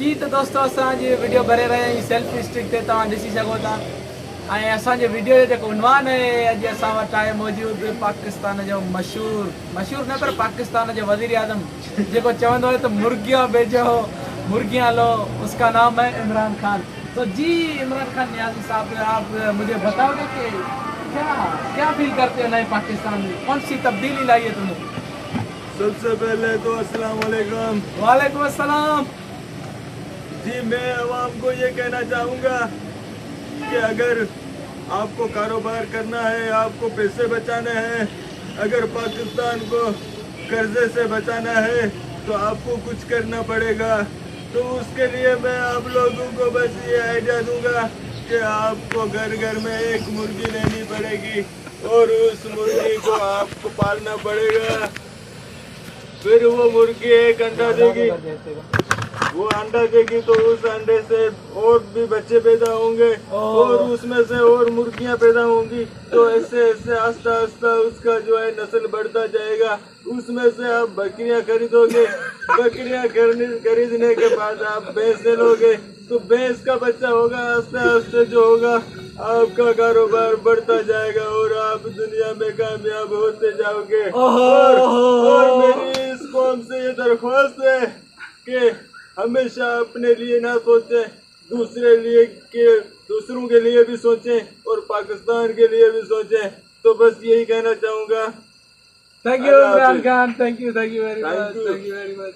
जी तो दोस्तों असांजी वीडियो भरे रहे हैं सेल्फी स्टिक ते तव्हां ॾिसी सघो था ऐं असांजे वीडियो जो जेको उनवान आहे अॼु असां वटि आहे मौजूदु पाकिस्तान जो मशहूरु न पर पाकिस्तान जो वज़ीर आज़म जेको चवंदो आहे त मुर्गियां भेजो मुर्गियां लो, उसका नाम है इमरान खान। तो जी इमरान खान नियाज़ी साहब, आप मुझे बताओगे कि क्या क्या फील करते हो नए पाकिस्तान में, कौन सी तब्दीली लाई है तुमने? सबसे पहले तो अस्सलाम वालेकुम। वालेकुम अस्सलाम। जी मैं आवाम को ये कहना चाहूँगा कि अगर आपको कारोबार करना है, आपको पैसे बचाने हैं, अगर पाकिस्तान को कर्जे से बचाना है तो आपको कुछ करना पड़ेगा। तो उसके लिए मैं आप लोगों को बस ये आइडिया दूंगा कि आपको घर घर में एक मुर्गी लेनी पड़ेगी और उस मुर्गी को आपको पालना पड़ेगा। फिर वो मुर्गी एक अंडा देगी, वो अंडा देगी तो उस अंडे से और भी बच्चे पैदा होंगे और उसमें से और मुर्गियां पैदा होंगी। तो ऐसे ऐसे आस्ता आस्ता उसका जो है नस्ल बढ़ता जाएगा। उसमें से आप बकरियां खरीदोगे, बकरियां खरीदने के बाद आप भैंस लोगे तो भैंस का बच्चा होगा। आस्ते आस्ते जो होगा आपका कारोबार बढ़ता जाएगा और आप दुनिया में कामयाब होते जाओगे। और मेरी इस कौम से ये दरख्वास्त है कि हमेशा अपने लिए ना सोचें, दूसरों के लिए भी सोचें और पाकिस्तान के लिए भी सोचें। तो बस यही कहना चाहूँगा। Thank you Imran Khan, thank you very much.